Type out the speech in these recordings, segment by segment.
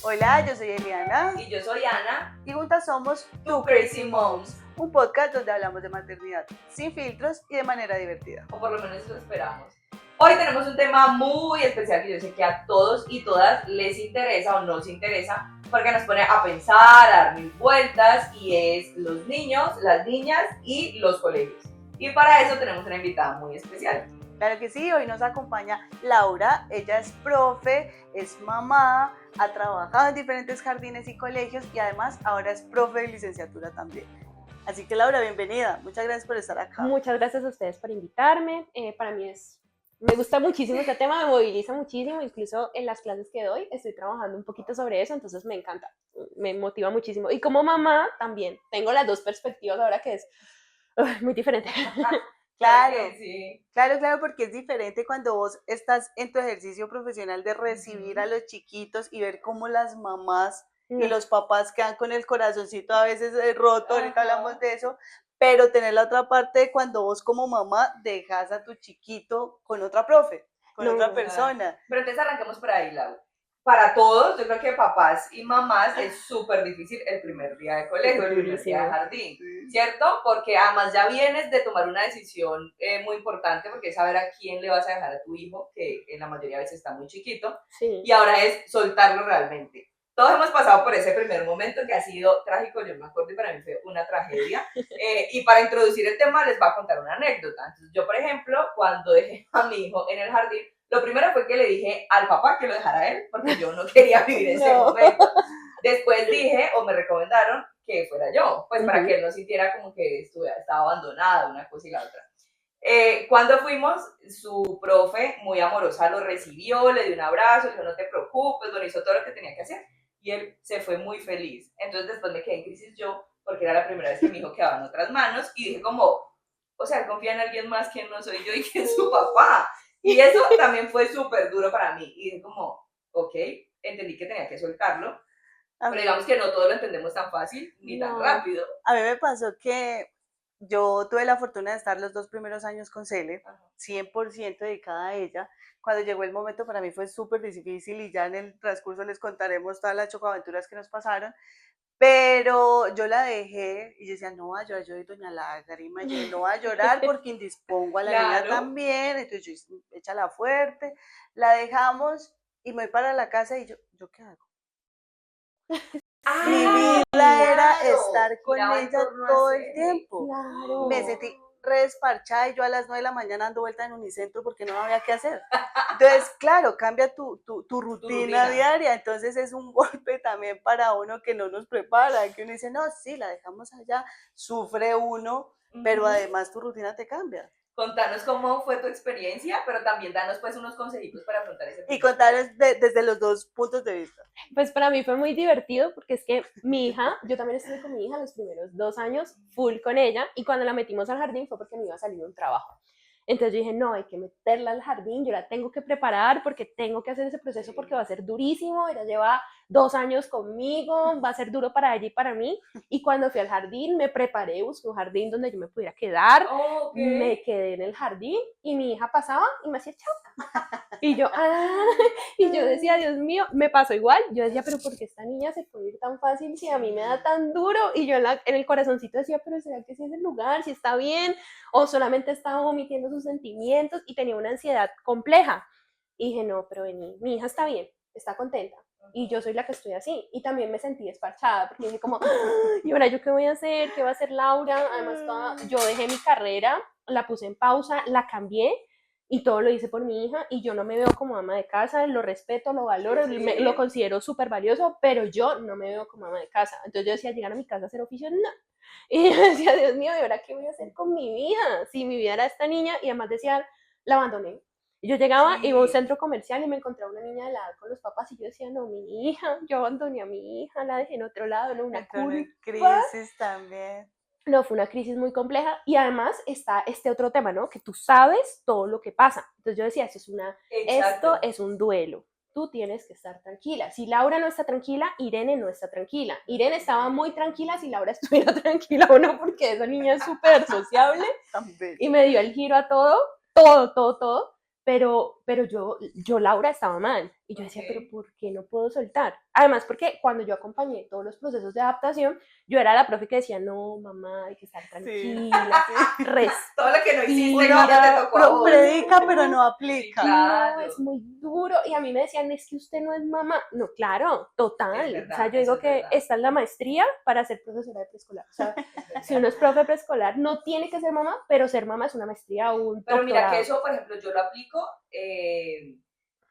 Hola, yo soy Eliana Y yo soy Ana, y juntas somos tu Crazy Moms, un podcast donde hablamos de maternidad sin filtros y de manera divertida. o por lo menos eso esperamos. Hoy tenemos un tema muy especial que yo sé que a todos y todas les interesa o nos interesa, porque nos pone a pensar, a dar mil vueltas, y es los niños, las niñas y los colegios. Y para eso tenemos una invitada muy especial. Claro que sí, hoy nos acompaña Laura, ella es profe, es mamá, ha trabajado en diferentes jardines y colegios y además ahora es profe de licenciatura también. Así que Laura, bienvenida, muchas gracias por estar acá. Muchas gracias a ustedes por invitarme, para mí me gusta muchísimo este tema, me moviliza muchísimo, incluso en las clases que doy estoy trabajando un poquito sobre eso, entonces me encanta, me motiva muchísimo. Y como mamá también, tengo las dos perspectivas ahora que es muy diferente. Claro, Sí. claro, porque es diferente cuando vos estás en tu ejercicio profesional de recibir a los chiquitos y ver cómo las mamás y los papás quedan con el corazoncito a veces roto, ahorita hablamos de eso, pero tener la otra parte de cuando vos como mamá dejas a tu chiquito con otra profe, con otra persona. Pero entonces arranquemos por ahí, Lau. Para todos, yo creo que papás y mamás es súper difícil el primer día de colegio, el primer día de jardín, ¿cierto? Porque además ya vienes de tomar una decisión muy importante, porque es saber a quién le vas a dejar a tu hijo, que en la mayoría de veces está muy chiquito, Sí. y ahora es soltarlo realmente. Todos hemos pasado por ese primer momento que ha sido trágico, yo me acuerdo y para mí fue una tragedia. Y para introducir el tema les voy a contar una anécdota. Entonces, yo, por ejemplo, cuando dejé a mi hijo en el jardín, lo primero fue que le dije al papá que lo dejara él, porque yo no quería vivir ese momento. Después dije, o me recomendaron, que fuera yo, pues para que él no sintiera como que estaba abandonado, una cosa y la otra. Cuando fuimos, su profe, muy amorosa, lo recibió, le dio un abrazo, le dijo, no te preocupes, bueno, hizo todo lo que tenía que hacer, y él se fue muy feliz. Entonces después me quedé en crisis yo, porque era la primera vez que mi hijo quedaba en otras manos, y dije como, o sea, confía en alguien más que no soy yo y que es su papá. Y eso también fue súper duro para mí. Y dije como, ok, entendí que tenía que soltarlo, pero digamos que no todo lo entendemos tan fácil ni tan rápido. A mí me pasó que yo tuve la fortuna de estar los 2 primeros años con Cele, 100% dedicada a ella. Cuando llegó el momento para mí fue súper difícil y ya en el transcurso les contaremos todas las chocoaventuras que nos pasaron, pero yo la dejé y yo decía, no va a llorar, yo soy doña Lágrima, yo no va a llorar porque indispongo a la niña también, entonces yo, échala fuerte, la dejamos y me voy para la casa y yo ¿qué hago? Mi vida era estar con ella todo el tiempo. Claro. Me sentí re desparchada y yo a las 9 de la mañana dando vuelta en Unicentro porque no había qué hacer. Entonces, claro, cambia tu rutina diaria, entonces es un golpe también para uno que no nos prepara, que uno dice, no, sí, la dejamos allá, sufre uno, pero además tu rutina te cambia. Contanos cómo fue tu experiencia, pero también danos pues unos consejitos para afrontar ese y contanos desde los dos puntos de vista. Pues para mí fue muy divertido porque es que mi hija, yo también estuve con mi hija los primeros 2 años full con ella, y cuando la metimos al jardín fue porque me iba a salir un trabajo. Entonces yo dije, no, hay que meterla al jardín, yo la tengo que preparar porque tengo que hacer ese proceso porque va a ser durísimo, ella lleva 2 años conmigo, va a ser duro para ella y para mí. Y cuando fui al jardín me preparé, busqué un jardín donde yo me pudiera quedar, me quedé en el jardín y mi hija pasaba y me hacía chao. Y yo, y yo decía, Dios mío, me pasó igual, yo decía, pero ¿por qué esta niña se puede ir tan fácil si a mí me da tan duro? Y yo en el corazoncito decía, pero ¿será que sí es el lugar, si está bien? O solamente estaba omitiendo sus sentimientos, y tenía una ansiedad compleja. Y dije, no, pero vení, mi hija está bien, está contenta, y yo soy la que estoy así. Y también me sentí despachada, porque dije como, ¿y ahora yo qué voy a hacer? ¿Qué va a hacer Laura? Además, yo dejé mi carrera, la puse en pausa, la cambié, y todo lo hice por mi hija, y yo no me veo como ama de casa, lo respeto, lo valoro, lo considero súper valioso, pero yo no me veo como ama de casa. Entonces yo decía, llegar a mi casa a hacer oficio, no. Y yo decía, Dios mío, ¿y ahora qué voy a hacer con mi vida? Si mi vida era esta niña, y además decía, la abandoné. Y yo llegaba, iba a un centro comercial y me encontraba una niña de la edad con los papás, y yo decía, no, mi hija, yo abandoné a mi hija, la dejé en otro lado, no, una crisis también. No, fue una crisis muy compleja, y además está este otro tema, ¿no? Que tú sabes todo lo que pasa. Entonces yo decía, esto es un duelo. Tú tienes que estar tranquila. Si Laura no está tranquila, Irene no está tranquila. Irene estaba muy tranquila si Laura estuviera tranquila o no, porque esa niña es súper sociable y me dio el giro a todo, pero yo Laura estaba mal. Y yo decía, Ok. pero ¿por qué no puedo soltar? Además, porque cuando yo acompañé todos los procesos de adaptación, yo era la profe que decía, no, mamá, hay que estar Sí, tranquila, sí. Todo lo que no hiciste Uno cuando te tocó a vos. predica, pero no Sí, aplica. claro. no, es muy duro. Y a mí me decían, es que usted no es mamá. No, claro, total. Es verdad, O sea, yo eso digo es que verdad. esta es la maestría para ser profesora de preescolar. O sea, Es si verdad. uno es profe preescolar, no tiene que ser mamá, pero ser mamá es una maestría o un Pero mira que doctorado. eso, por ejemplo, yo lo aplico,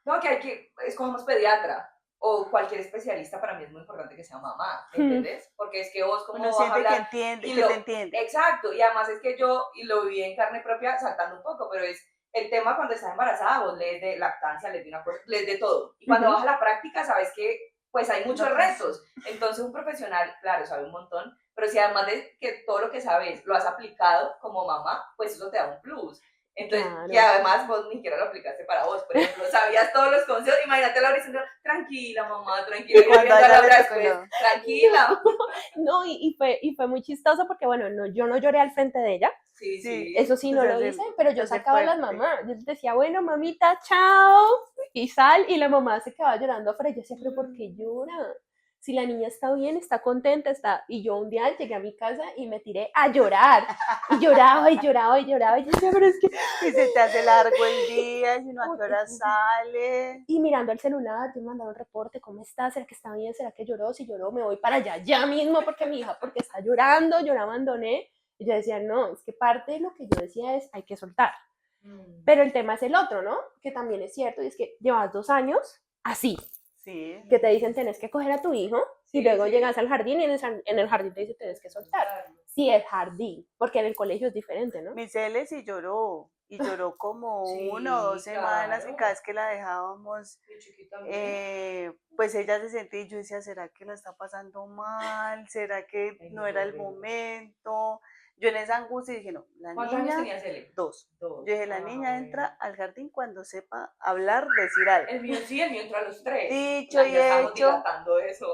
no, que hay que, escojamos pediatra o cualquier especialista, para mí es muy importante que sea mamá, ¿me entiendes? Porque es que vos cómo Uno vas a siente que hablar entiende, y que te lo, entiende. exacto, y además es que yo, y lo viví en carne propia, saltando un poco, pero es el tema cuando estás embarazada, vos lees de lactancia, lees de una cosa, lees de todo, y cuando vas a la práctica sabes que pues hay muchos No, pues, retos, entonces un profesional, claro, sabe un montón, pero si además de que todo lo que sabes lo has aplicado como mamá, pues eso te da un plus. Entonces, y Claro. además vos ni siquiera lo aplicaste para vos, por ejemplo, sabías todos los consejos, imagínate Laura diciendo, tranquila mamá, tranquila, y cuando viendo a a ella Laura le tocó, después, no. tranquila. No, y fue muy chistoso porque, bueno, no, yo no lloré al frente de ella, Sí, Sí, sí. eso sí o no sea, lo hice, pero yo se hace sacaba a las fuerte. mamás, yo les decía, bueno, mamita, chao, y sal, y la mamá se quedaba llorando afuera, y yo decía, pero ¿por qué llora? Si la niña está bien, está contenta, está, y yo un día llegué a mi casa y me tiré a llorar, y lloraba, y lloraba, y lloraba, y yo decía, pero es que, Y se te hace largo el día, y uno a qué uy, hora sale. y mirando el celular, yo me mandaba un reporte, ¿cómo está? ¿Será que está bien? ¿Será que lloró? Si lloró, me voy para allá ya mismo porque mi hija, porque está llorando, yo la abandoné. Y yo decía, no, es que parte de lo que yo decía es, hay que soltar. Pero el tema es el otro, ¿no? Que también es cierto, y es que llevas 2 años así, Sí, que te dicen, tenés que coger a tu hijo, y Sí, luego sí. llegas al jardín y en el jardín te dicen, tenés que soltar. Sí, es jardín, porque en el colegio es diferente, ¿no? mi Cele sí lloró, y lloró como Sí, 1 o 2 semanas, y claro. cada vez que la dejábamos, Mi chiquita también. pues ella se sentía, y yo decía, ¿será que la está pasando mal? ¿Será que Ay, no, no es era el horrible. momento? Yo en esa angustia dije, no, la ¿Cuántos años niña, tenía Cele? 2. Dos. Yo dije, la Ah, niña bueno. entra al jardín cuando sepa hablar, decir algo. El mío sí, el mío entró a los 3. Dicho y Ya estamos hecho, dilatando eso.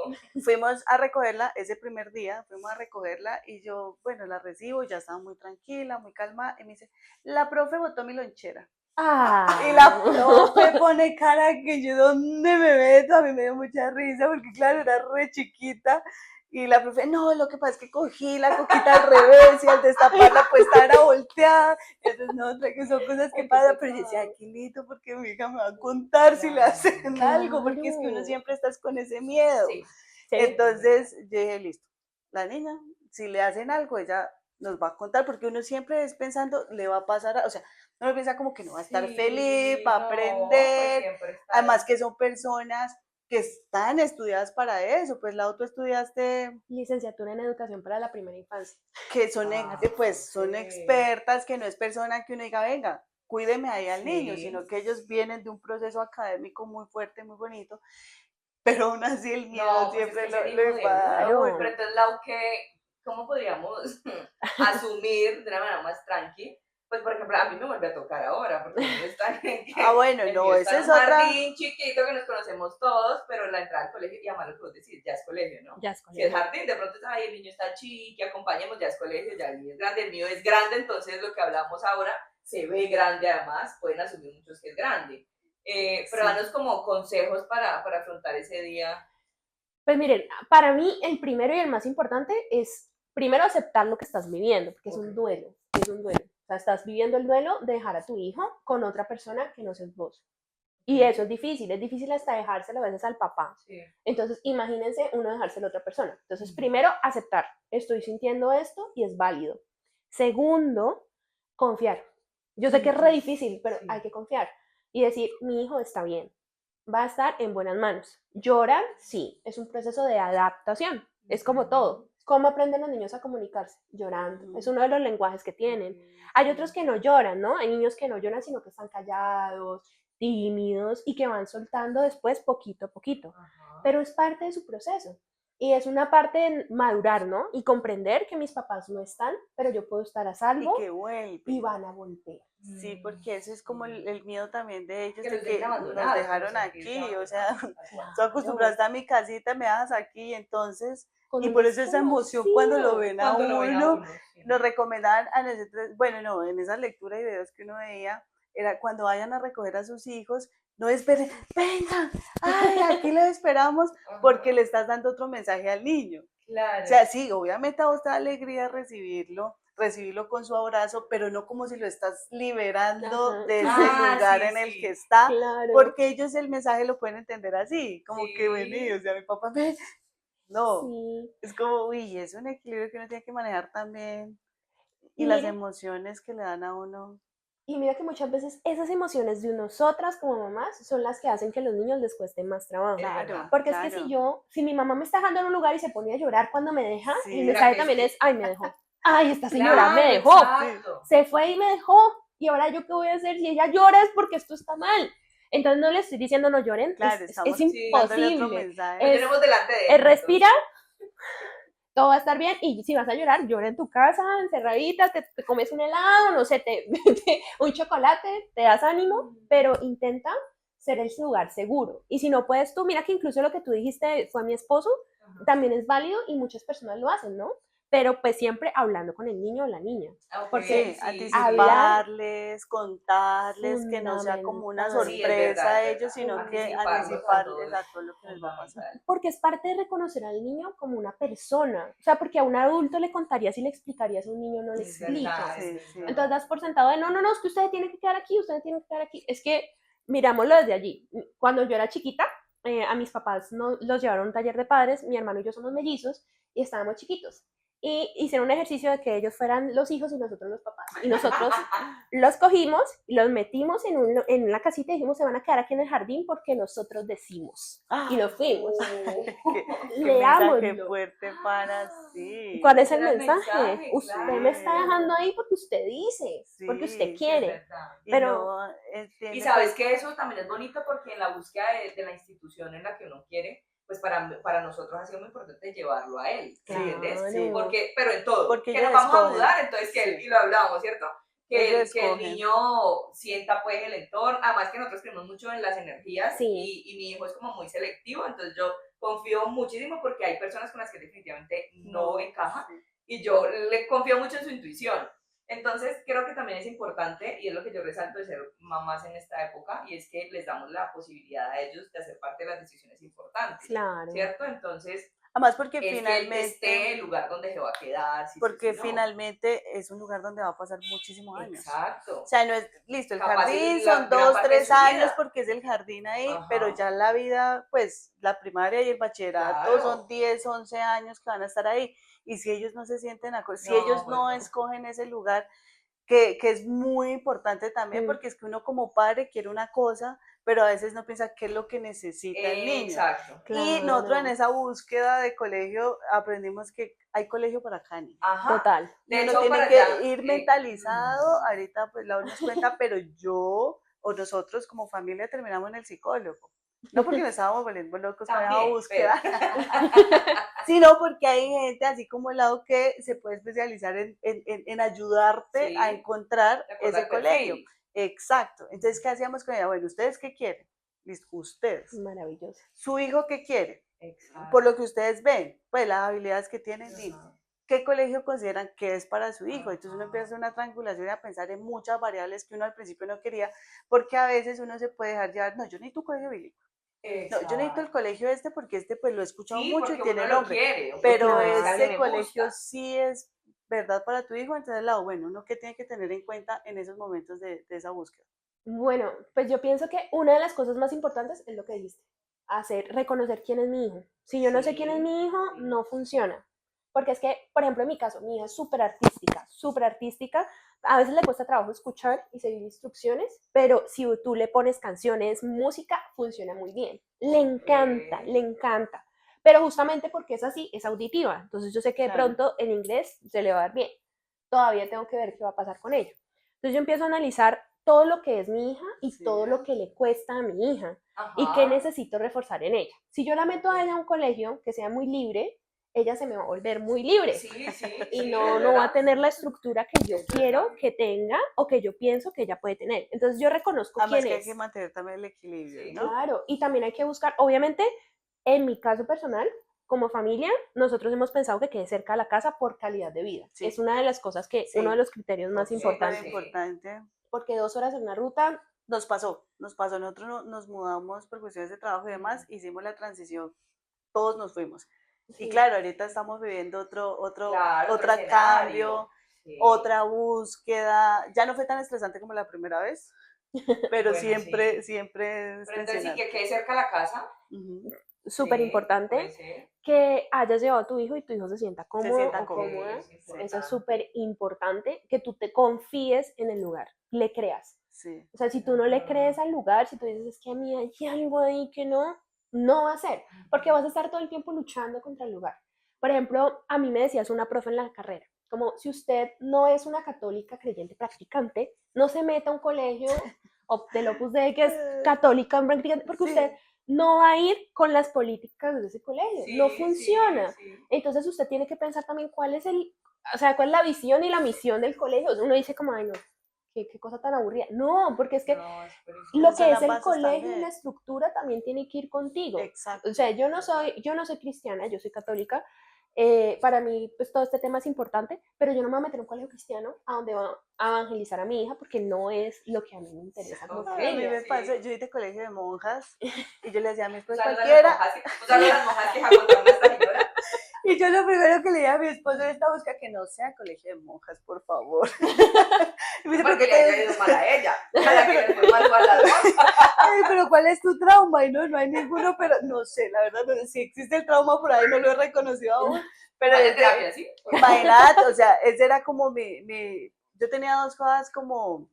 fuimos a recogerla ese primer día, fuimos a recogerla y yo, bueno, la recibo, ya estaba muy tranquila, muy calma, y me dice, la profe botó mi lonchera. Ah, Y la profe pone cara que yo, ¿dónde me meto? A mí me dio mucha risa porque, claro, era re chiquita. Y la profe, no, lo que pasa es que cogí la coquita al revés y al destaparla, pues era volteada. Entonces, no, que son cosas que Ay, qué pasan, pero yo decía, pecado. ay, qué lindo, porque mi hija me va a contar si le Claro. hacen algo, porque es que uno claro. siempre estás con ese miedo. Sí. Sí, Entonces, yo dije, listo, la niña, si le hacen algo, ella nos va a contar, porque uno siempre es pensando, le va a pasar, o sea, uno piensa como que no va a estar feliz, va a No, pues aprender, siempre está. además que son personas que están estudiadas para eso, pues la tú estudiaste, licenciatura en educación para la primera infancia. que son, pues, son Ok. expertas, que no es persona que uno diga, venga, cuídeme ahí al niño, Sí. sino que ellos vienen de un proceso académico muy fuerte, muy bonito, pero aún así el miedo No, pues es siempre que ser lo hijo de invade a uno. Claro. Pero uno. entonces, Lau, ¿cómo podríamos asumir de una manera más tranqui? Pues, por ejemplo, a mí me vuelve a tocar ahora, porque el mío está Ah, bueno, el no, mío esa está en es un otra. jardín chiquito que nos conocemos todos, pero la entrada al colegio, y además lo que vos decís, ya es colegio, ¿no? Ya es Si es colegio. jardín, de pronto, ay, el niño está chiqui, acompañemos, ya es colegio, ya el niño es grande, el mío es grande, entonces lo que hablamos ahora se ve grande además, pueden asumir muchos que es grande. Pero Sí. danos como consejos para afrontar ese día. Pues miren, para mí el primero y el más importante es primero aceptar lo que estás viviendo, porque es un duelo, es un duelo. O sea, estás viviendo el duelo de dejar a tu hijo con otra persona que no seas vos. Y eso es difícil hasta dejárselo a veces al papá. Sí. Entonces, imagínense uno dejárselo a otra persona. Entonces, primero, aceptar, estoy sintiendo esto y es válido. Segundo, confiar. Yo sé que es re difícil, pero Sí. hay que confiar y decir, mi hijo está bien, va a estar en buenas manos. ¿Lloran? Sí, es un proceso de adaptación, es como todo. ¿Cómo aprenden los niños a comunicarse? Llorando, es uno de los lenguajes que tienen. Hay otros que no lloran, ¿no? Hay niños que no lloran, sino que están callados, tímidos y que van soltando después poquito a poquito. Ajá. Pero es parte de su proceso. Y es una parte de madurar, ¿no? Y comprender que mis papás no están, pero yo puedo estar a Y salvo que vuelve. y van a volver. Sí, porque ese es como el miedo también de ellos, Que de los dejen que nos abandonados, dejaron como sentirse aquí, o abandonados. sea, Tal cual. estoy acostumbrada a estar en mi casita, me dejas aquí, entonces, Con y un por eso esa emoción cuando lo desconocido. ven a Cuando lo ven a uno, uno. Sí. nos recomendaban a nosotros, bueno, no, en esa lectura y videos que uno veía, era cuando vayan a recoger a sus hijos, No esperen, vengan, ay, aquí lo esperamos, porque le estás dando otro mensaje al niño. Claro. O sea, sí, obviamente a vos te da alegría recibirlo con su abrazo, pero no como si lo estás liberando Ajá. de ese Ah, lugar sí, en el sí. que está, Claro. porque ellos el mensaje lo pueden entender así, como que, bueno, Sí. o sea, mi papá me... No, Sí. es como, uy, es un equilibrio que uno tiene que manejar también, y Y las mira, emociones que le dan a uno. y mira que muchas veces esas emociones de nosotras como mamás son las que hacen que a los niños les cueste más trabajo. Es Claro, verdad. Porque es que claro. si mi mamá me está dejando en un lugar y se pone a llorar cuando me deja, Sí, el Era mensaje que también sí. es, ay, me dejó. Ay, esta señora me Claro, dejó. exacto. Se fue y me dejó. Y ahora yo qué voy a hacer si ella llora es porque esto está mal. Entonces no le estoy diciendo no lloren, claro, es estamos dándole otro imposible. mensaje. Lo Es, tenemos delante de es ellos, respira, entonces. todo va a estar bien. Y si vas a llorar, llora en tu casa, encerradita, te comes un helado, no sé, un chocolate, te das ánimo, pero intenta ser el lugar seguro. Y si no puedes tú, mira que incluso lo que tú dijiste fue mi esposo, Ajá. también es válido y muchas personas lo hacen, ¿no? Pero pues siempre hablando con el niño o la niña. Ok, Porque Sí, sí, hablar anticiparles, contarles, que no sea como una fundamental. sí, es sorpresa verdad, a es ellos, verdad. sino que Anticiparlos a anticiparles todo a es todo lo que les va a pasar. fundamental. Porque es parte de reconocer al niño como una persona. O sea, porque a un adulto le contarías y le explicarías, a un niño no le Es verdad, explicas. Sí, es sí. Entonces verdad. das por sentado de, no, no, no, es que ustedes tienen que quedar aquí, ustedes tienen que quedar aquí. Es que, mirámoslo desde allí. Cuando yo era chiquita, a mis papás los llevaron a un taller de padres, mi hermano y yo somos mellizos y estábamos chiquitos. Y hicieron un ejercicio de que ellos fueran los hijos y nosotros los papás. Y nosotros los cogimos, los metimos en una casita y dijimos, se van a quedar aquí en el jardín porque nosotros decimos. Y nos fuimos. Qué mensaje Leámoslo. fuerte para sí. ¿Cuál es Ese el era el mensaje? mensaje, Usted me está claro. dejando ahí porque usted dice, porque usted Sí, Sí, es quiere. verdad. y Pero no Y tiene sabes pues, que eso también es bonito porque en la búsqueda de la institución en la que uno quiere, pues para nosotros ha sido muy importante llevarlo a él, ¿me sí, entiendes? sí, claro, Porque, pero en todo, porque que ellos nos vamos a escogen, mudar, entonces que sí, y lo hablábamos, ¿cierto? ellos Que el escogen. niño sienta pues el entorno, además que nosotros creemos mucho en las energías sí, y mi hijo es como muy selectivo, entonces yo confío muchísimo porque hay personas con las que definitivamente no No, encaja sí. y yo le confío mucho en su intuición. Entonces, creo que también es importante, y es lo que yo resalto de ser mamás en esta época, y es que les damos la posibilidad a ellos de hacer parte de las decisiones importantes, claro. ¿cierto? Entonces, Además porque es que él finalmente, esté en el lugar donde se va a quedar, si sí o porque si no. finalmente es un lugar donde va a pasar muchísimos años. O Exacto. sea, no es, listo, el Capaz jardín es la son gran dos, parte de tres su años vida. porque es el jardín ahí, pero Ajá, ya la vida, pues la primaria y el bachillerato son claro. 10, 11 años que van a estar ahí. Y si ellos no se sienten si No, ellos pues no no. escogen ese lugar, que es muy importante también, Mm, porque es que uno como padre quiere una cosa, pero a veces no piensa qué es lo que necesita el niño. Exacto. Y nosotros en claro, esa búsqueda de colegio aprendimos que hay colegio para cada niño. Ajá. total. Y De uno hecho, tiene para allá, que ir mentalizado, ahorita pues Laura nos cuenta, pero yo o nosotros como familia terminamos en el psicólogo. No porque nos estábamos volviendo locos con esa también, pero... búsqueda, sino porque hay gente así como el lado que se puede especializar en ayudarte a sí, encontrar de acuerdo ese al colegio. perfil. Exacto. Entonces, ¿qué hacíamos con ella? Bueno, ¿ustedes qué quieren? Listo, ustedes. Maravilloso. ¿Su hijo qué quiere? Por Exacto. lo que ustedes ven, pues las habilidades que tienen, Ajá. ¿qué colegio consideran que es para su hijo? Entonces uno empieza a Ajá. hacer una triangulación y a pensar en muchas variables que uno al principio no quería, porque a veces uno se puede dejar llevar, no, yo necesito un colegio bilingüe, no, yo necesito el Exacto. colegio este porque este pues lo he escuchado Sí, mucho y porque tiene uno lo nombre, quiere, o porque pero es que a mí ese Claro. me colegio gusta. sí es verdad para tu hijo, entonces lado bueno, uno que tiene que tener en cuenta en esos momentos de esa búsqueda. Bueno, pues yo pienso que una de las cosas más importantes es lo que dijiste, reconocer quién es mi hijo. Si yo no sé quién es Sí, mi hijo, sí. no funciona. Porque es que, por ejemplo, en mi caso, mi hija es súper artística, súper artística. A veces le cuesta trabajo escuchar y seguir instrucciones, pero si tú le pones canciones, música, funciona muy bien. Le Ok. encanta, le encanta. Pero justamente porque es así, es auditiva. Entonces yo sé que de Claro, pronto en inglés se le va a dar bien. Todavía tengo que ver qué va a pasar con ella. Entonces yo empiezo a analizar todo lo que es mi hija y sí, todo lo que le cuesta a mi hija y qué Ajá. necesito reforzar en ella. Si yo la meto a Ok. ella a un colegio que sea muy libre, ella se me va a volver muy libre Sí, sí, y sí, es no va a verdad. tener la estructura que yo Es verdad. quiero que tenga o que yo pienso que ella puede tener. Entonces yo reconozco además quién que hay que es. mantener también el equilibrio, Sí. ¿no? Claro, y también hay que buscar, obviamente, en mi caso personal, como familia, nosotros hemos pensado que quede cerca de la casa por calidad de vida. Es Sí, una de las cosas que, uno de sí, los criterios más súper importantes. Sí. importante. Porque 2 horas en una ruta nos pasó, nosotros nos mudamos por cuestiones de trabajo y demás, hicimos la transición, todos nos fuimos. Y Sí. claro, ahorita estamos viviendo Claro, otro otro escenario. cambio, Sí. otra búsqueda. Ya no fue tan estresante como la primera vez, pero Bueno, siempre, sí. siempre es Pero entonces sí que tensionante. quede cerca la casa. Ujú. Súper Sí, importante puede ser. que hayas llevado a tu hijo y tu hijo se sienta Se cómodo sientan o cómodos. cómoda. Es Eso es importante. súper importante, que tú te confíes en el lugar, le creas. Sí. O sea, si tú no le crees al lugar, si tú dices, es que a mí hay algo ahí que no, no va a ser, porque vas a estar todo el tiempo luchando contra el lugar. Por ejemplo, a mí me decías una profe en la carrera, como si usted no es una católica creyente practicante, no se meta a un colegio del Opus Dei que es católica practicante, porque Sí. usted no va a ir con las políticas de ese colegio, Sí, no funciona. sí. Entonces usted tiene que pensar también cuál es cuál es la visión y la misión del colegio. Uno dice como, ay no, qué cosa tan aburrida. No, porque es que No, es súper lo importante. que Son es las el bases colegio y también. la estructura también tiene que ir contigo. Exacto. O sea, yo no soy cristiana, yo soy católica. Para mí, pues todo este tema es importante, pero yo no me voy a meter en un colegio cristiano a donde va a evangelizar a mi hija porque no es lo que a mí me interesa como Ok. A mí familia. me Sí. pasa, yo hice colegio de monjas y yo le decía a mi esposo Un cualquiera, saludo a las monjas que aguantaron a esta señora. y yo lo primero que le dije a mi esposo en esta busca que no sea colegio de monjas, por favor. Y me dice, ¿por Porque qué le haya ido mal a ella. A la que le fue mal fue a las dos. Ay, pero ¿cuál es tu trauma? Y no hay ninguno, pero no sé, la verdad, no sé si existe el trauma por ahí, no lo he reconocido aún. Pero Vaya desde, terapia, ¿sí? imagínate, o sea, ese era como yo tenía dos cosas como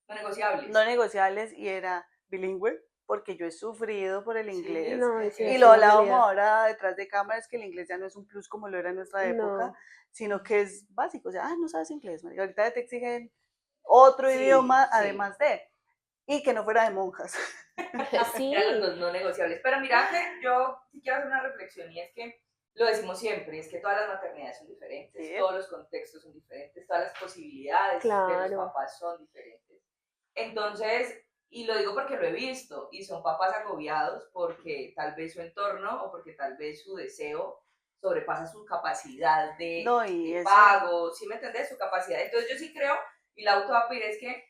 No negociables. no negociables y era bilingüe, porque yo he sufrido por el Sí, inglés. No, sí, Y es lo una hablábamos realidad. ahora detrás de cámaras, que el inglés ya no es un plus como lo era en nuestra época, No. sino que es básico. O sea, no sabes inglés, marica, ahorita te exigen otro Sí, idioma sí. además de, y que no fuera de monjas. Sí. Eran los dos no negociables. Pero mira que yo sí quiero hacer una reflexión y es que lo decimos siempre, es que todas las maternidades son diferentes, Sí. todos los contextos son diferentes, todas las posibilidades de los Claro. papás son diferentes. Entonces, y lo digo porque lo he visto, y son papás agobiados porque tal vez su entorno o porque tal vez su deseo sobrepasa su capacidad No, y de eso, pago, ¿sí me entendés? Su capacidad. Entonces yo sí creo, y la auto va a pedir es que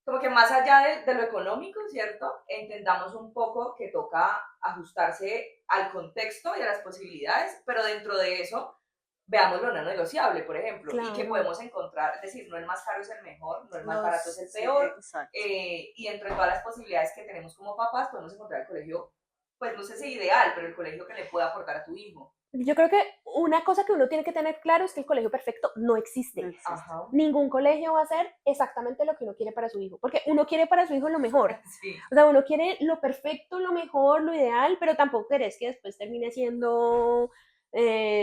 como que más allá de lo económico, ¿cierto? Entendamos un poco que toca ajustarse al contexto y a las posibilidades, pero dentro de eso veamos lo no negociable, por ejemplo, y que Claro. podemos encontrar, es decir, no el más caro es el mejor, no el más no, barato es el sí, peor, exacto. y dentro de todas las posibilidades que tenemos como papás, podemos encontrar el colegio, pues no sé si ideal, pero el colegio que le pueda aportar a tu hijo. Yo creo que una cosa que uno tiene que tener claro es que el colegio perfecto no existe. No existe. Ajá. Ningún colegio va a hacer exactamente lo que uno quiere para su hijo, porque uno quiere para su hijo lo mejor. Sí. O sea, uno quiere lo perfecto, lo mejor, lo ideal, pero tampoco querés que después termine siendo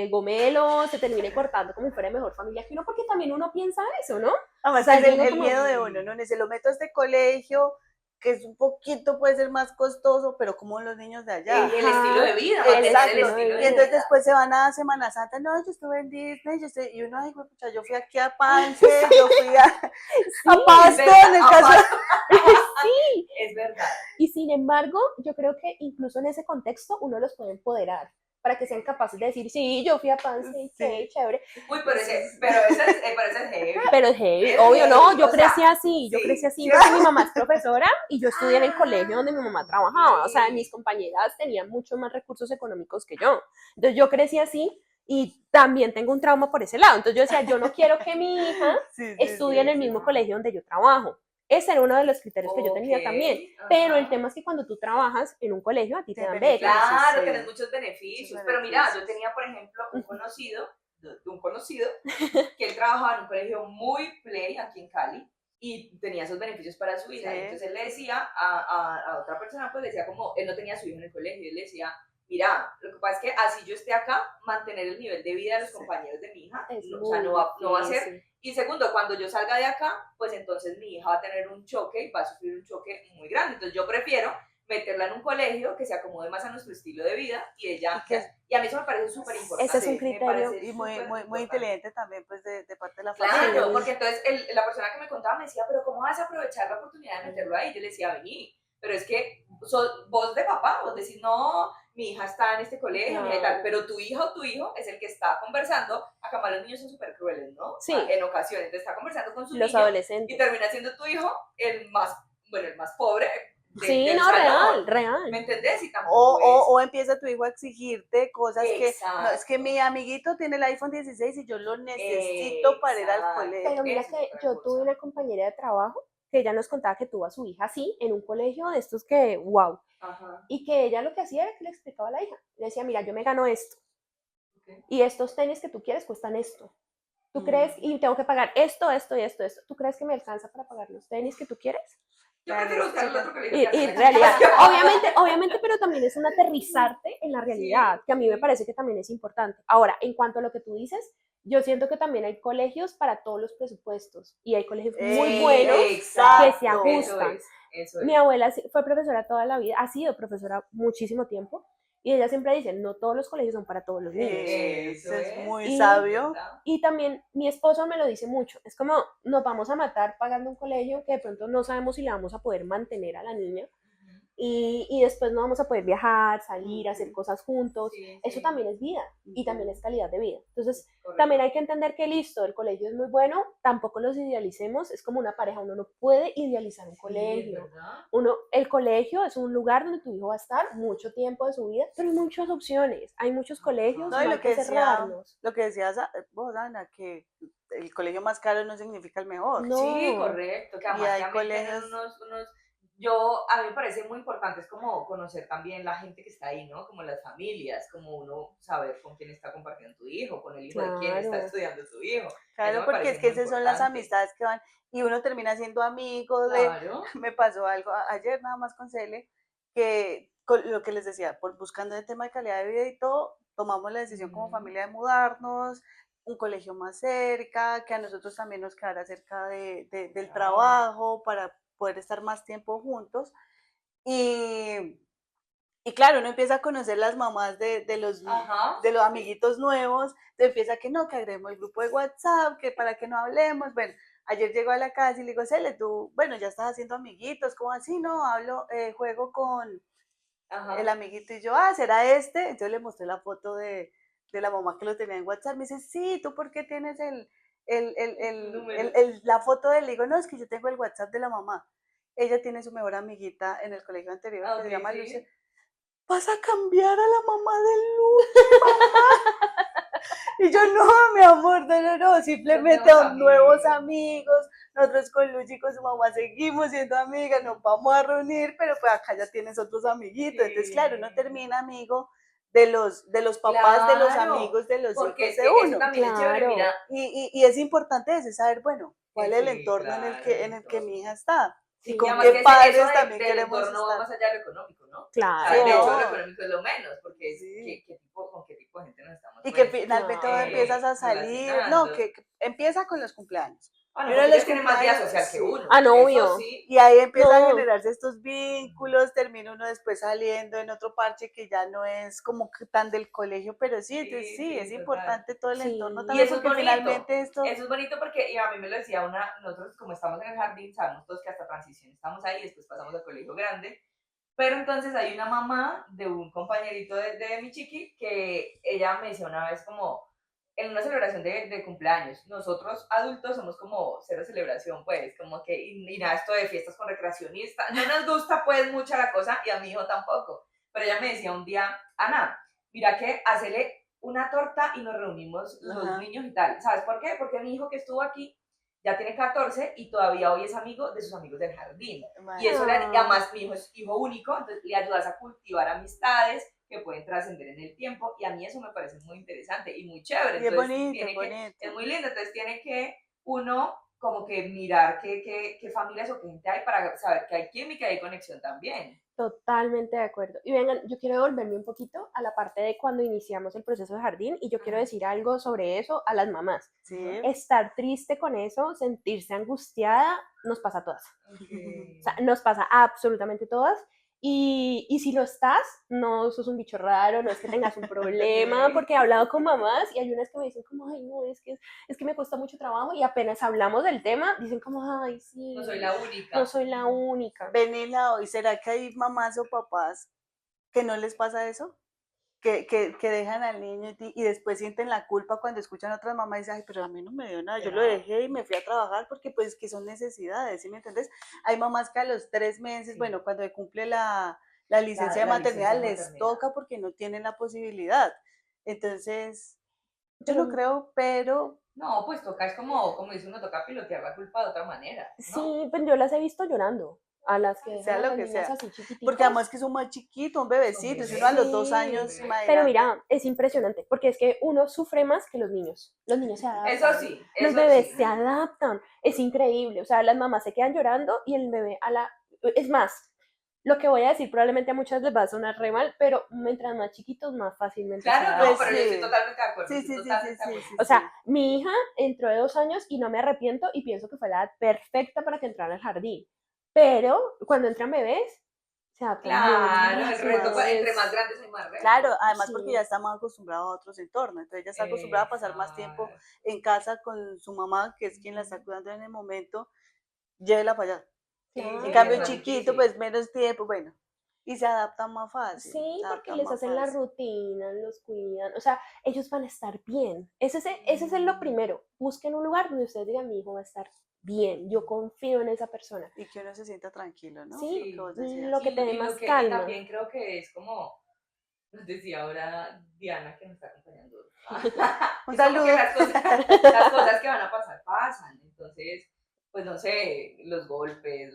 gomelo, se termine cortando como si fuera mejor familia que uno, porque también uno piensa eso, ¿no? Además, O sea, que yo es digo el como, miedo de uno, ¿no? Ni se lo meto a este colegio, que es un poquito, puede ser más costoso, pero como los niños de allá. El estilo de vida, Ajá, mantener Exacto. el estilo Y de entonces vida. después se van a Semana Santa, no, yo estuve en Disney, y uno, ay, pucha, yo fui aquí a Pance, yo fui a sí, Pasto, en el caso. sí. Es verdad. Y sin embargo, yo creo que incluso en ese contexto uno los puede empoderar para que sean capaces de decir, sí, yo fui a Pance, Sí. chévere. Uy, pero ese es heavy. Pero es heavy, Es obvio, no, heavy, yo o sea, crecí así, yo sí, crecí así sí. porque mi mamá es profesora y yo estudié en el colegio donde mi mamá trabajaba, o sea, Sí. mis compañeras tenían mucho más recursos económicos que yo. Entonces yo crecí así y también tengo un trauma por ese lado. Entonces yo decía, yo no quiero que mi hija Sí, estudie en el mismo colegio donde yo trabajo. Ese era uno de los criterios que yo tenía Ok, también. ajá. Pero el tema es que cuando tú trabajas en un colegio, a ti te Te dan beneficia. becas. Claro, Sí. tenés muchos beneficios. Muchos Pero mira, yo beneficios. tenía, por ejemplo, un conocido que él trabajaba en un colegio muy play aquí en Cali y tenía esos beneficios para su hija. Sí. Entonces él le decía a otra persona, pues le decía como, él no tenía a su hijo en el colegio, y él le decía, mira, lo que pasa es que así yo esté acá, mantener el nivel de vida de los Sí. compañeros de mi hija, Es o sea, no va a ser. difícil. Y segundo, cuando yo salga de acá, pues entonces mi hija va a tener un choque, va a sufrir un choque muy grande. Entonces yo prefiero meterla en un colegio que se acomode más a nuestro estilo de vida y ella, y a mí eso me parece súper importante. Ese es un Sí, criterio. Y muy inteligente también, pues, de parte de la Claro, familia. porque entonces la persona que me contaba me decía, pero ¿cómo vas a aprovechar la oportunidad de meterlo ahí? Yo le decía, vení, pero es que vos de papá, vos decís, no, mi hija está en este colegio, mi hija y tal, pero tu hija o tu hijo es el que está conversando. Acá más los niños son súper crueles, ¿no? Sí. En ocasiones, entonces está conversando con su Los niño y adolescentes. termina siendo tu hijo el más bueno, el más pobre Sí, del no, salón. real. ¿Me entendés? Y tampoco O empieza tu hijo a exigirte cosas que, no, es que Exacto. mi amiguito tiene el iPhone 16 y yo lo necesito para ir al Exacto. colegio. Pero mira Eso es que otra yo tuve cosa. una compañera de trabajo que ella nos contaba que tuvo a su hija así, en un colegio de estos que, wow, Ajá. y que ella lo que hacía era que le explicaba a la hija, le decía, mira, yo me gano esto, Ok. y estos tenis que tú quieres cuestan esto. ¿Tú crees? Mm. Y tengo que pagar esto, esto y esto, esto. ¿Tú crees que me alcanza para pagar los tenis que tú quieres? Yo Claro, prefiero es buscar el súper. otro colegio Y que hace en la realidad, comparación. obviamente, pero también es un aterrizarte en la realidad, que a mí me Sí. parece que también es importante. Ahora, en cuanto a lo que tú dices, yo siento que también hay colegios para todos los presupuestos y hay colegios muy buenos que se Exacto. Eso ajustan. es, eso Mi es. abuela fue profesora toda la vida, ha sido profesora muchísimo tiempo y ella siempre dice, no todos los colegios son para todos los niños. Eso Eso es es, muy Y, sabio. ¿verdad? y también mi esposo me lo dice mucho, es como nos vamos a matar pagando un colegio que de pronto no sabemos si le vamos a poder mantener a la niña y después no vamos a poder viajar, salir, hacer Ujú, cosas juntos. Sí, Eso sí, también es vida y también es calidad de vida. Entonces, también correcto. hay que entender que listo, el colegio es muy bueno, tampoco los idealicemos, es como una pareja, uno no puede idealizar un Sí, es colegio. verdad. El colegio es un lugar donde tu hijo va a estar mucho tiempo de su vida, pero hay muchas opciones, hay muchos colegios, No, y no hay que cerrarnos. lo que decías vos, Ana, que el colegio más caro no significa el mejor. Sí, No, correcto, que Y además hay también tienen colegios, a mí me parece muy importante, es como conocer también la gente que está ahí, ¿no? Como las familias, como uno saber con quién está compartiendo tu hijo, con el hijo de quién está claro, estudiando tu hijo. Eso claro, me porque es parece que muy esas son las importante. amistades que van, y uno termina siendo amigo de, Claro. me pasó algo ayer nada más con Cele, que con lo que les decía, por buscando el tema de calidad de vida y todo, tomamos la decisión como Ujú. familia de mudarnos, un colegio más cerca, que a nosotros también nos quedara cerca del Claro. trabajo para poder estar más tiempo juntos. Y, y claro, uno empieza a conocer las mamás Ajá. de los amiguitos nuevos, te empieza que no, que agreguemos el grupo de WhatsApp, que para que no hablemos. Bueno, ayer llegó a la casa y le digo, Cele, tú, bueno, ya estás haciendo amiguitos, ¿cómo así? No, juego con el Ajá. amiguito y yo, ¿será este? Entonces le mostré la foto de la mamá que lo tenía en WhatsApp. Me dice, sí, ¿tú por qué tienes Número. la foto de él? Le digo, no, es que yo tengo el WhatsApp de la mamá. Ella tiene su mejor amiguita en el colegio anterior Ah, que ok, se llama Lucia. sí. ¿Vas a cambiar a la mamá de Lucy, mamá? Y yo, no, mi amor, no, no, no, Los simplemente nuevos son nuevos amigos. amigos. Nosotros con Lucy y con su mamá seguimos siendo amigas, nos vamos a reunir, pero pues acá ya tienes otros amiguitos. Entonces, claro, uno Sí. termina amigo de los papás de los Claro, amigos de los porque hijos es de que eso uno. también es chévere, mira, claro, Y es importante eso, saber, bueno, cuál es el sí, entorno claro, el en el que entorno. mi hija está y Y sí, con además qué que eso padres también del queremos entorno va estar. más allá de lo económico, ¿no? O Sí, sea, de hecho, lo claro, no, económico es lo menos, porque es sí. con qué tipo de gente nos estamos, Y que pues, finalmente todo claro. empiezas a salir, no, relacionando. que empieza con los cumpleaños. Ah, Y no, uno de porque los ellos tienen más vida cumpleaños, social que sí. uno, Ah, no, eso obvio, sí. Y ahí empiezan a no, generarse estos vínculos, termina uno después saliendo en otro parche que ya no es como que tan del colegio, pero sí, entonces Sí, sí, es sí, total. importante todo el entorno sí, Y también porque finalmente esto, eso es bonito porque y a mí me lo decía nosotros como estamos en el jardín, sabemos todos que hasta transición estamos ahí, después pasamos al colegio grande, pero entonces hay una mamá de un compañerito de mi chiqui que ella me decía una vez como en una celebración de cumpleaños, nosotros adultos somos como cero celebración, pues, como que, y nada, esto de fiestas con recreacionistas, no nos gusta pues mucha la cosa y a mi hijo tampoco, pero ella me decía un día, Ana, mira que hacele una torta y nos reunimos los ajá, niños y tal, ¿sabes por qué? Porque mi hijo que estuvo aquí ya tiene 14 y todavía hoy es amigo de sus amigos del jardín. Y eso y ah, además mi hijo es hijo único, entonces le ayudas a cultivar amistades que pueden trascender en el tiempo y a mí eso me parece muy interesante y muy chévere. y Entonces es es bonito. muy lindo, entonces tiene que uno como que mirar qué familias o qué gente hay para saber que hay química y hay conexión también. totalmente de acuerdo. Y vengan, yo quiero devolverme un poquito a la parte de cuando iniciamos el proceso de jardín y yo quiero Ajá. decir algo sobre eso a las mamás. Sí. Estar triste con eso, sentirse angustiada, nos pasa a todas. O sea, Okay. nos pasa a absolutamente todas. Y si lo estás, no sos un bicho raro, no es que tengas un problema, Okay. porque he hablado con mamás y hay unas que me dicen como, ay, no, es que me cuesta mucho trabajo y apenas hablamos del tema, dicen como, ay, sí, No soy la no única. soy la única. Benila, hoy, ¿será que hay mamás o papás que no les pasa eso? que dejan al niño y después sienten la culpa cuando escuchan a otras mamás y dicen, ay, pero a mí no me dio nada, yo lo dejé y me fui a trabajar porque pues que son necesidades, ¿sí me entiendes? Hay mamás que a los 3 meses, Sí. bueno, cuando cumple la licencia de la maternidad licencia de les maternidad. toca porque no tienen la posibilidad. Entonces, yo Pero lo creo, pero No, pues toca, es como dice uno, toca pilotear la culpa de otra manera, ¿no? sí, pues yo las he visto llorando. A las que sea dejan a lo las que niñas sea. así chiquititas. Porque además que son más chiquitos, un bebecito, si uno a los 2 años, Sí, imagínate. pero mira, es impresionante, porque es que uno sufre más que los niños. Los niños se adaptan. Eso sí, Los eso bebés sí. se adaptan. Es increíble. O sea, las mamás se quedan llorando y el bebé a la... Es más, lo que voy a decir probablemente a muchas les va a sonar re mal, pero mientras más chiquitos, más fácilmente se Claro, no, adaptan. Pues pero yo estoy sí. totalmente de acuerdo. Sí, estoy sí, sí, sí, totalmente de sí, acuerdo. sí, O sea, sí. mi hija entró de 2 años y no me arrepiento y pienso que fue la edad perfecta para que entrara al jardín. Pero cuando entran bebés, se adaptan muy Claro, el rápido. reto, Más. entre más grandes hay más reto. Claro, además porque Sí. ya está más acostumbrado a otros entornos, entonces ya está acostumbrada a pasar más tiempo en casa con su mamá, que es quien la está cuidando en el momento, llévela para allá. Claro. En Sí, cambio, es más chiquito, difícil. pues menos tiempo, bueno, y se adaptan más fácil, Sí, se porque adaptan les más hacen la fácil. rutina, los cuidan, o sea, ellos van a estar bien. Ese es lo primero. Busquen un lugar donde ustedes digan, mi hijo va a estar bien, yo confío en esa persona. Y que uno se sienta tranquilo, ¿no? Sí, Lo que vos decías. lo que te dé Y más y calma. también creo que es como, nos decía ahora Diana que nos está acompañando. Un Es como saludo. que las cosas que van a pasar pasan. Entonces, pues no sé, los golpes,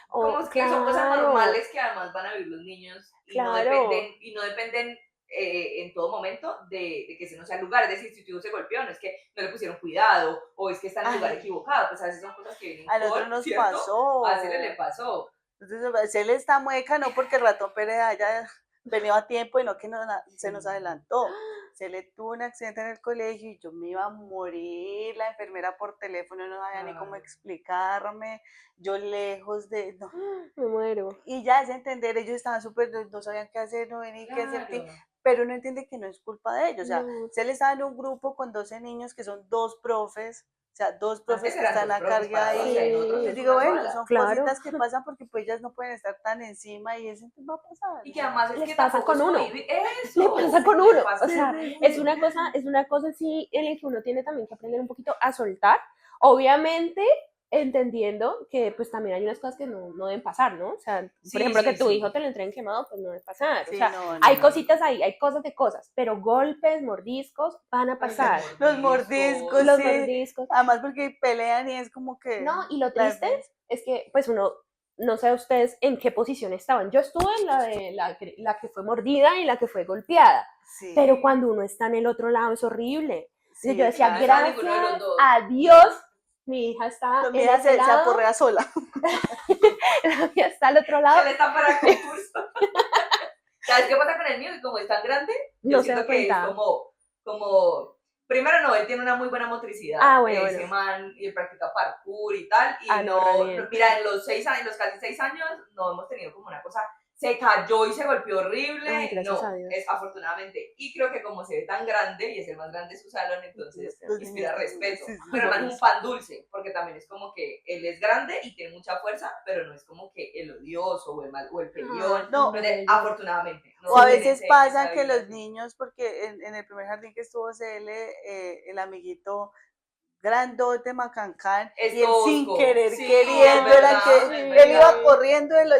como es que son cosas Claro, normales que además van a vivir los niños y no claro. dependen en todo momento de que ese no sea el lugar. Es decir, si tu hijo se golpeó, no es que no le pusieron cuidado o es que está en el lugar Ay, equivocado, pues a veces son cosas que vienen a nosotros con, nos ¿cierto? pasó. A Cele le pasó. Entonces, él está mueca, no porque el ratón Pérez haya venido a tiempo y no que se nos adelantó. Se le tuvo un accidente en el colegio y yo me iba a morir, la enfermera por teléfono no sabía ni cómo explicarme, yo lejos de... No. Me muero. Y ya es entender, ellos estaban súper, no sabían qué hacer, no venía qué hacer, Claro. pero uno entiende que no es culpa de ellos. O sea, No. se le estaba en un grupo con 12 niños que son 2 profes, o sea, 2 profes Antes que eran están dos a profes cargo para 12, ahí. en otros Sí, Les es digo, una bueno, sola. son claro. cositas que pasan porque pues ellas no pueden estar tan encima y eso va a pasar. Y que además es Les que pasa tampoco con es uno. prohibir eso. Le pasa con Le uno. pasa O sea, con uno. es una cosa así en la que uno tiene también que aprender un poquito a soltar. Obviamente, entendiendo que pues también hay unas cosas que no deben pasar, ¿no? O sea, Sí, por ejemplo, sí, que tu sí. hijo te lo entreguen quemado, pues no debe pasar. O Sí, sea, no, hay no. cositas ahí, hay cosas de cosas, pero golpes, mordiscos van a pasar. Los mordiscos, Los sí. mordiscos. Además porque pelean y es como que... No, y lo la triste defensa. es que pues uno, no sé ustedes en qué posición estaban. Yo estuve en la de la que fue mordida y la que fue golpeada. Sí, Pero cuando uno está en el otro lado es horrible. sí, Yo decía, claro, no, ninguno de los gracias dos. a Dios, mi hija está mi en hija ese se lado, aporrea sola. la mía está al otro Que lado, él está para el concurso. ¿Sabes qué pasa con el mío? Que como es tan grande, yo no se siento da que es cuenta. primero no, él tiene una muy buena motricidad. Ah, bueno, Ese bueno. man y él practica parkour y tal. Y Ah, no, re bien. mira, en los 6 años, los casi 6 años, no hemos tenido como una cosa, se cayó y se golpeó horrible. Ay, gracias no, a Dios. es afortunadamente. Y creo que como se ve tan grande y es el más grande de su salón, entonces Los inspira niños, respeto. sí, sí, Pero sí. además es un pan dulce, porque también es como que él es grande y tiene mucha fuerza, pero no es como que el odioso o el peleón. No, Afortunadamente. No o a tiene veces esa pasa que habilidad. los niños, porque en el primer jardín que estuvo CL, el amiguito grandote macancán, Es y él sin tosco. querer Sí, queriendo es era verdad, que es él iba verdad. corriendo y lo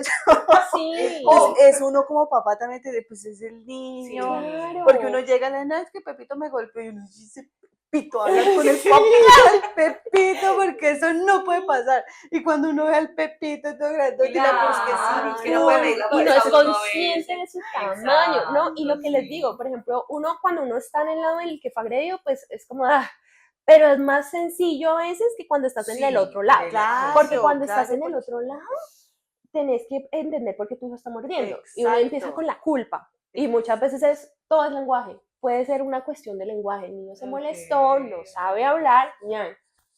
Sí, es uno como papá también te dice, pues es el niño, claro. porque uno llega a la no, es que Pepito me golpeó y uno dice, Pepito, habla con el papá del Pepito, porque eso no puede pasar. Y cuando uno ve al Pepito todo grandote, pero es que Claro, es es que no puede medir la Y no fuerza es uno a consciente de veces. su tamaño, ¿no? Y lo que les sí. digo, por ejemplo, uno cuando uno está en el lado del que fue agredido, pues es como, pero es más sencillo a veces que cuando estás en el otro lado. Claro, Porque cuando claro, estás en el otro lado, tenés que entender por qué tu hijo está mordiendo. Y uno empieza Exacto. con la culpa. Y muchas veces todo es lenguaje. Puede ser una cuestión de lenguaje. El niño se molestó, no sabe hablar, ya,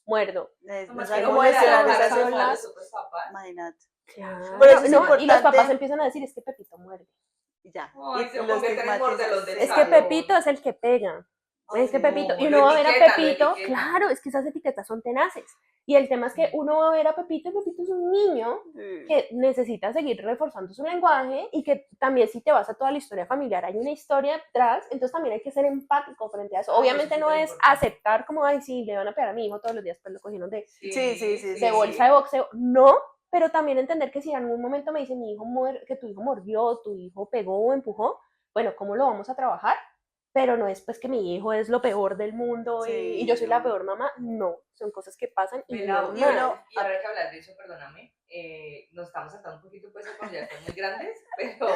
muerdo. No Más sabe que cómo molesta, gestionar no esas sabe emociones. hablar. imagínate. Claro, Por eso es no, y los papás importante. empiezan a decir, es que Pepito muerde. Y ya. Ay, y se lo convierte en el estigmatizan. mordelón del Es que salón. Pepito es el que pega. Es que Ay, Pepito, no, y lo uno va a ver a etiquetan, lo Pepito, etiquetan. claro, es que esas etiquetas son tenaces. Y el tema es que uno va a ver a Pepito y Pepito es un niño Sí. que necesita seguir reforzando su lenguaje y que también si te vas a toda la historia familiar hay una historia detrás, entonces también hay que ser empático frente a eso. Ay, Obviamente eso es no es superimportante. aceptar como, ay, sí, le van a pegar a mi hijo todos los días, pues lo cogieron Sí. de bolsa de boxeo, no, pero también entender que si en algún momento me dicen que tu hijo mordió, tu hijo pegó o empujó, bueno, ¿cómo lo vamos a trabajar? Pero no es pues que mi hijo es lo peor del mundo y yo soy la no. peor mamá, no, son cosas que pasan y Melau, y, normal. bueno, y ahora hay que hablar de eso, perdóname, nos estamos saltando un poquito pues cuando ya están muy grandes, pero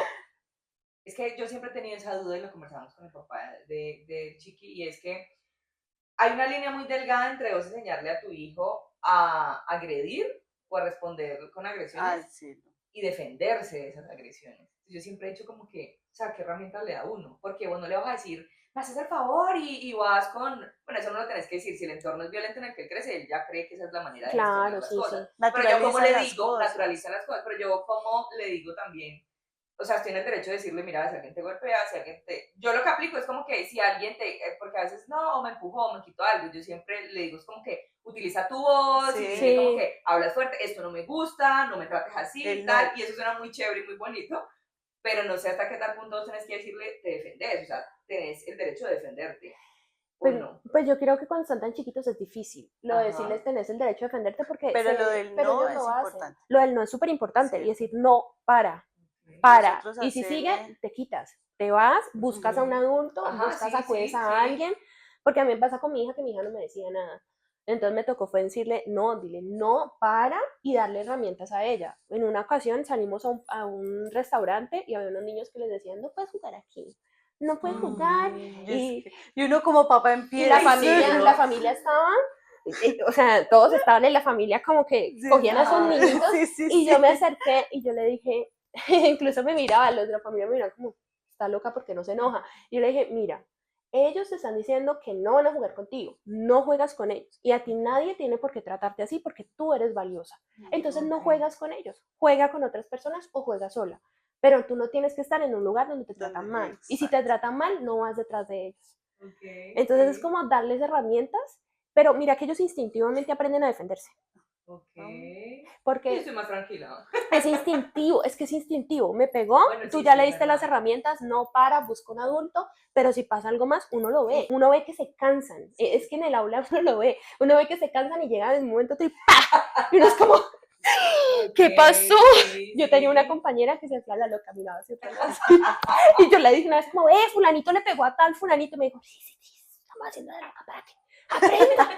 es que yo siempre he tenido esa duda y lo conversamos con mi papá de Chiqui, y es que hay una línea muy delgada entre vos enseñarle a tu hijo a agredir o a responder con agresiones Sí. y defenderse de esas agresiones. Yo siempre he dicho como que, o sea, ¿qué herramientas le da uno? Porque vos no le vas a decir, me haces el favor y vas con, bueno, eso no lo tenés que decir, si el entorno es violento en el que él crece, él ya cree que esa es la manera de gestionar Claro, las sí, cosas. sí. Pero yo como le Naturaliza las digo, cosas. naturaliza las cosas, pero yo como le digo también, o sea, estoy en el derecho de decirle, mira, si alguien te golpea, si alguien te... Yo lo que aplico es como que si alguien te... Porque a veces no, o me empujó, o me quitó algo, yo siempre le digo, es como que utiliza tu voz, Sí. y dile Sí. como que hablas fuerte, esto no me gusta, no me trates así, El tal, no. y eso suena muy chévere y muy bonito, pero no sé hasta qué tal punto tenés que decirle, te defendes, o sea, tenés el derecho de defenderte, o Pues, no. pues yo creo que cuando están tan chiquitos es difícil lo de Ajá. decirles tenés el derecho a defenderte porque Pero lo del pero no ellos es lo hacen. importante. Lo del no es súper importante y Sí. decir no, para. Nosotros Y si sigue, hacerle- te quitas, te vas, buscas a un adulto, Ajá, buscas, sí, acudes sí, a sí. alguien, porque a mí me pasa con mi hija que mi hija no me decía nada. Entonces me tocó fue decirle, no, dile no, para, y darle herramientas a ella. En una ocasión salimos a un restaurante y había unos niños que les decían, no puedes jugar aquí, no puedes jugar, y Y uno como papá y empieza. la familia estaba, o sea, todos estaban en la familia como que Sí, cogían a sus ajá. niñitos sí, y yo me acerqué y yo le dije, incluso me miraba, los de la familia me miraban como, está loca porque no se enoja. Y yo le dije, mira, ellos te están diciendo que no van a jugar contigo, no juegas con ellos y a ti nadie tiene por qué tratarte así porque tú eres valiosa. Entonces no Ok. juegas con ellos, juega con otras personas o juega sola. Pero tú no tienes que estar en un lugar donde te tratan Donde- mal. Y si exacto. te tratan mal, no vas detrás de ellos. Ok, Entonces es ok, como darles herramientas, pero mira que ellos instintivamente aprenden a defenderse, ok. Yo porque estoy más tranquila. es instintivo, es que es instintivo. Me pegó, Bueno, tú sí, ya sí, le es diste las verdad. herramientas, no para, busca un adulto, pero si pasa algo más, uno lo ve. Uno ve que se cansan. Es que en el aula uno lo ve. Uno ve que se cansan y llega en un momento y ¡pah! Y uno es como, ¿qué Ok, pasó? sí, Yo tenía una sí. compañera que se hacía la loca, miraba hacia otro lado. Y yo le dije una vez como, fulanito le pegó a tal fulanito. Y me dijo, sí, estamos haciendo la loca para ti. Aprenda.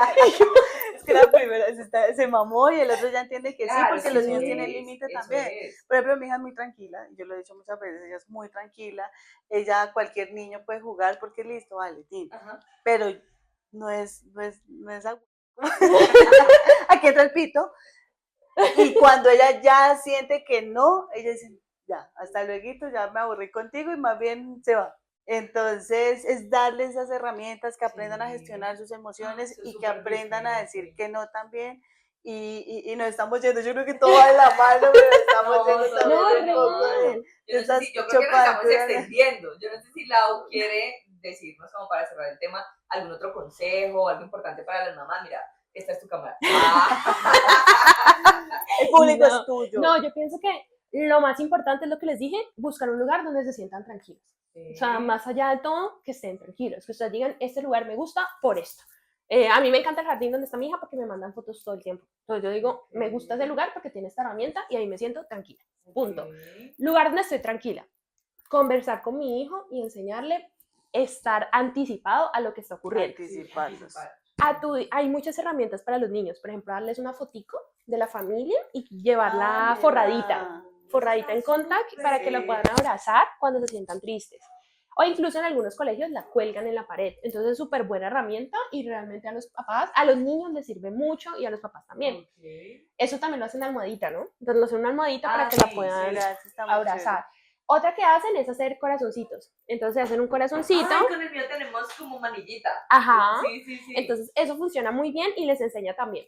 Es que la primera se mamó y el otro ya entiende que sí, Claro, porque sí, los eso niños Sí. tienen es, límite eso también. es. Por ejemplo, mi hija es muy tranquila, y yo lo he dicho muchas veces, ella es muy tranquila, ella, cualquier niño puede jugar porque listo, vale, tin. Ajá. Pero no es aquí entra el pito, y cuando ella ya siente que no, ella dice, ya, hasta luego, ya me aburrí contigo y más bien se va. Entonces, es darles esas herramientas que aprendan a Sí. gestionar sus emociones Eso es y que súper aprendan a decir diferente. que no también. Y nos estamos yendo, yo creo que todo va de la mano, pero estamos No, yendo todo también No, de un la poco mano. real. Yo, no sé si, yo creo que nos estamos chocoaventura. extendiendo. Yo no sé si Lau quiere decirnos, como para cerrar el tema, algún otro consejo, algo importante para las mamás. Mira, esta es tu cámara. El público No, es tuyo. no, yo pienso que lo más importante es lo que les dije, buscar un lugar donde se sientan tranquilos. O sea, más allá de todo, que estén tranquilos, que ustedes digan, este lugar me gusta por esto. A mí me encanta el jardín donde está mi hija porque me mandan fotos todo el tiempo. Entonces yo digo, me gusta ese lugar porque tiene esta herramienta y ahí me siento tranquila. Punto. Lugar donde estoy tranquila. Conversar con mi hijo y enseñarle estar anticipado a lo que está ocurriendo. Anticiparlos. Hay muchas herramientas para los niños, por ejemplo, darles una fotico de la familia y llevarla forradita en contact para que la puedan abrazar cuando se sientan tristes. O incluso en algunos colegios la cuelgan en la pared. Entonces es súper buena herramienta y realmente a los papás, a los niños les sirve mucho y a los papás también. Eso también lo hacen en almohadita, ¿no? Entonces lo hacen en una almohadita para que la puedan Mira, eso está muy abrazar. Otra que hacen es hacer corazoncitos. Entonces hacen un corazoncito. Ay, con el mío tenemos como manillita. Ajá. Sí. Entonces eso funciona muy bien y les enseña también.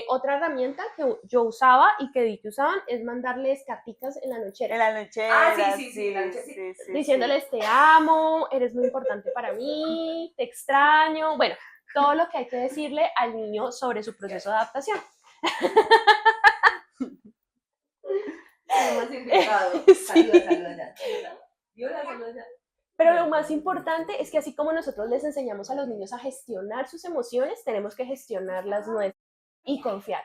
Otra herramienta que yo usaba y que vi que usaban es mandarles carticas en la nochera. En la nochera, Sí, la noche sí. Diciéndoles te amo, eres muy importante para mí, te extraño. Bueno, todo lo que hay que decirle al niño sobre su proceso de adaptación. Hemos invitado. Sí. Saluda. Pero lo más importante es que así como nosotros les enseñamos a los niños a gestionar sus emociones, tenemos que gestionar las nuestras y confiar,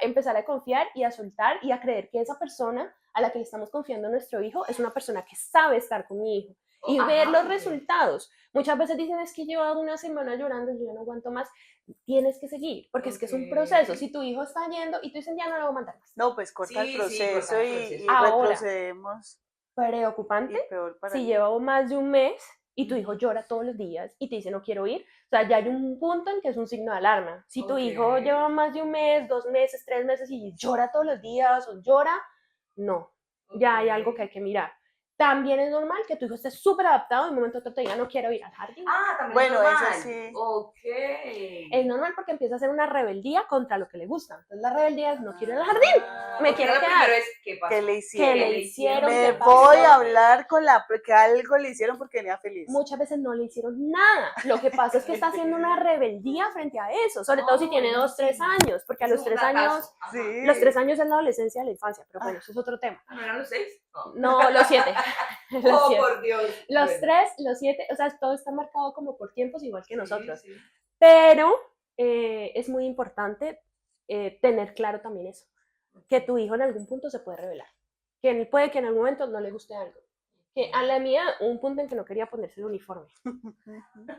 empezar a confiar y a soltar y a creer que esa persona a la que le estamos confiando a nuestro hijo es una persona que sabe estar con mi hijo y ver los resultados. Muchas veces dicen, es que llevo una semana llorando y yo ya no aguanto más. Tienes que seguir, porque es que es un proceso. Si tu hijo está yendo y tú dices, ya no lo voy a mandar más. No, pues corta el proceso y Ahora, retrocedemos. Preocupante Y peor para si mí. lleva más de un mes y tu hijo llora todos los días y te dice no quiero ir, o sea, ya hay un punto en que es un signo de alarma. Si tu hijo lleva más de un mes, 2 meses, 3 meses y llora todos los días o llora, no, ya hay algo que hay que mirar. También es normal que tu hijo esté súper adaptado y en un momento otro te diga no quiero ir al jardín. También Bueno, es normal. eso sí. Ok. Es normal porque empieza a hacer una rebeldía contra lo que le gusta. Entonces la rebeldía es no quiero ir al jardín, me quiero Lo quedar. primero es ¿qué pasó? ¿Qué le hicieron? ¿Qué le hicieron? Me ¿Qué voy pasó? a hablar con que algo le hicieron porque venía feliz. Muchas veces no le hicieron nada. Lo que pasa es que está haciendo una rebeldía frente a eso, sobre todo si tiene 2, 3 años, porque a los 3 años, Sí. los 3 años es la adolescencia de la infancia, pero bueno, eso es otro tema. ¿No eran los 6? No, los 7. Oh, por Dios. Los Bueno. 3, los 7, o sea, todo está marcado como por tiempos, igual que nosotros. Sí. Pero es muy importante tener claro también eso, que tu hijo en algún punto se puede rebelar, que puede que en algún momento no le guste algo. Que a la mía, un punto en que no quería ponerse el uniforme.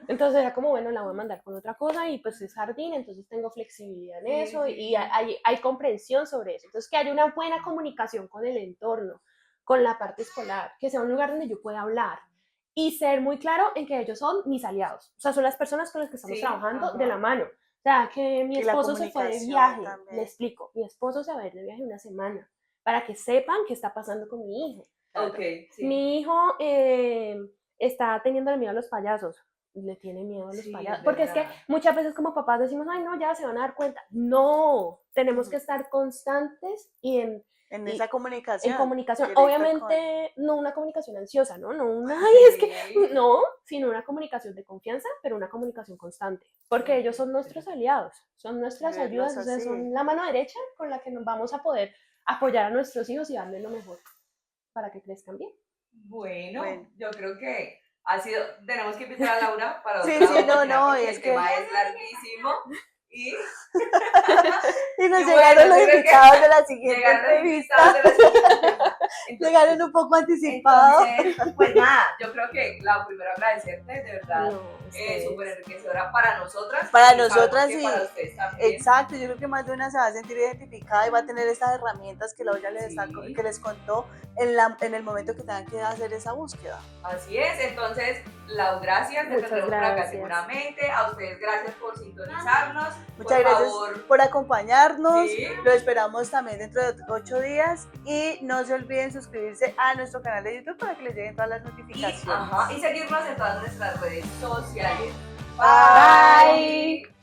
Entonces era como, bueno, la voy a mandar con otra cosa y pues es jardín, entonces tengo flexibilidad en eso y hay comprensión sobre eso. Entonces que haya una buena comunicación con el entorno, con la parte escolar, que sea un lugar donde yo pueda hablar y ser muy claro en que ellos son mis aliados. O sea, son las personas con las que estamos trabajando de la mano. O sea, que mi esposo se fue de viaje, le explico, mi esposo se va a ir de viaje una semana para que sepan qué está pasando con mi hijo. Okay, sí. Mi hijo está teniendo miedo a los payasos. Le tiene miedo a los payasos. Porque es que muchas veces como papás decimos, ay, no, ya se van a dar cuenta. No, tenemos que estar constantes y en esa comunicación. En comunicación. Obviamente, no una comunicación ansiosa, ¿no? No una, ay, es que, no, sino una comunicación de confianza, pero una comunicación constante. Porque ellos son nuestros aliados, son nuestras ayudas, o sea, son la mano derecha con la que nos vamos a poder apoyar a nuestros hijos y darles lo mejor para que crezcan bien. Bueno, yo creo que tenemos que invitar a Laura para sí, no, es el que tema es larguísimo y nos llegaron los invitados de la siguiente entrevista. Llegaron un poco anticipados. Entonces, pues nada, yo creo que primero agradecerte, de verdad, súper enriquecedora para nosotras. Para nosotras y sí. Para ustedes también. Exacto, yo creo que más de una se va a sentir identificada y va a tener estas herramientas que Laura que les contó en el momento que tengan que hacer esa búsqueda. Así es, entonces, Lau, gracias, te tendremos por acá seguramente. A ustedes, gracias por sintonizarnos. Muchas gracias por acompañarnos. Sí. Lo esperamos también dentro de 8 días y no se olviden suscribirse a nuestro canal de YouTube para que les lleguen todas las notificaciones. Y seguirnos en todas nuestras redes sociales. Bye.